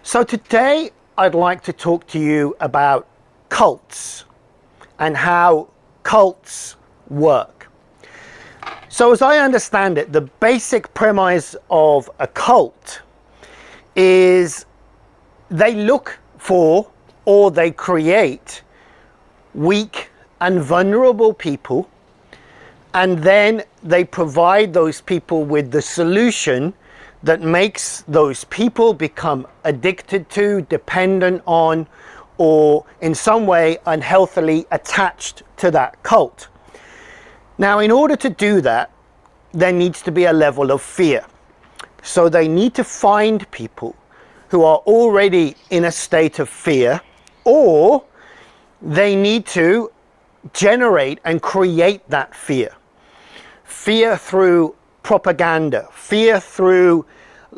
So today I'd like to talk to you about cults and how cults work. So as I understand it, the basic premise of a cult is they look for or they create weak and vulnerable people, and then they provide those people with the solution that makes those people become addicted to, dependent on, or in some way unhealthily attached to that cult. Now, in order to do that, there needs to be a level of fear. So they need to find people who are already in a state of fear, or they need to generate and create that fear. Fear through propaganda, fear through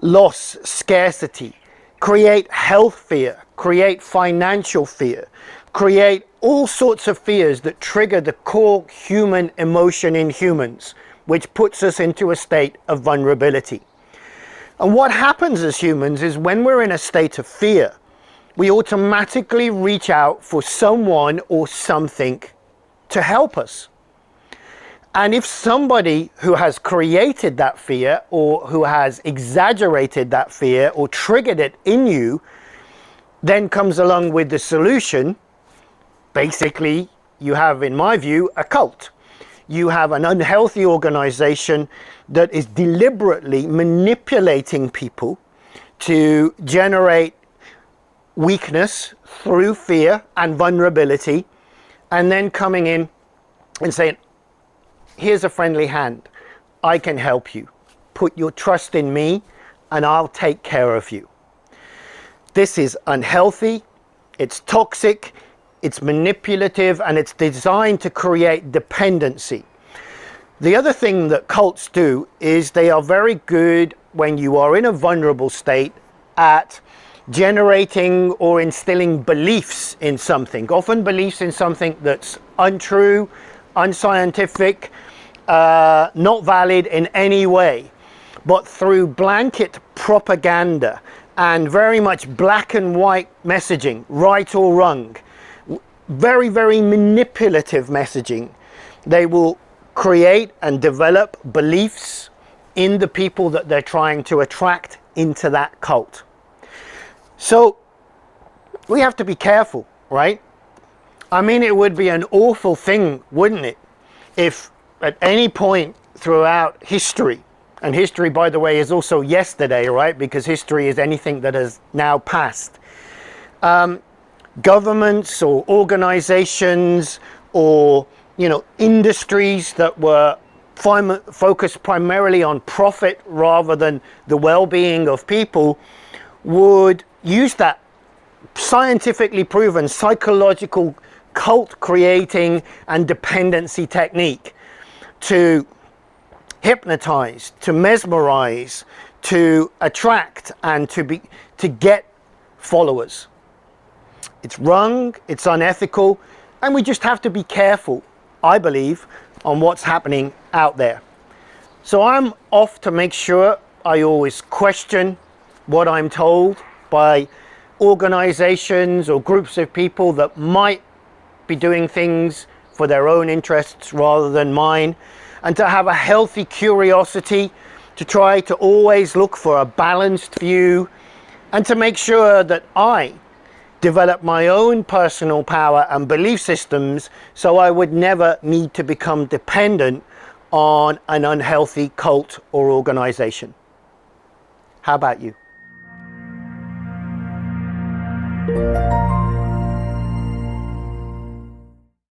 loss, scarcity, create health fear, create financial fear, create all sorts of fears that trigger the core human emotion in humans, which puts us into a state of vulnerability. And what happens as humans is when we're in a state of fear, we automatically reach out for someone or something to help us. And if somebody who has created that fear or who has exaggerated that fear or triggered it in you then comes along with the solution, basically you have, in my view, a cult. You have an unhealthy organization that is deliberately manipulating people to generate weakness through fear and vulnerability, and then coming in and saying, here's a friendly hand. I can help you. Put your trust in me and I'll take care of you. This is unhealthy, it's toxic, it's manipulative, and it's designed to create dependency. The other thing that cults do is they are very good when you are in a vulnerable state at generating or instilling beliefs in something, often beliefs in something that's untrue, unscientific, not valid in any way, but through blanket propaganda and very much black and white messaging, right or wrong, very, very manipulative messaging, they will create and develop beliefs in the people that they're trying to attract into that cult. So we have to be careful, right? I mean, it would be an awful thing, wouldn't it, if at any point throughout history, and history, by the way, is also yesterday, right? Because history is anything that has now passed. Governments or organizations or, industries that were focused primarily on profit rather than the well-being of people would use that scientifically proven psychological cult creating and dependency technique to hypnotize, to mesmerize, to attract, and to get followers. It's wrong, it's unethical, and we just have to be careful, I believe, on what's happening out there. So I'm off to make sure I always question what I'm told by organizations or groups of people that might be doing things for their own interests rather than mine, and to have a healthy curiosity, to try to always look for a balanced view, and to make sure that I develop my own personal power and belief systems so I would never need to become dependent on an unhealthy cult or organization. How about you?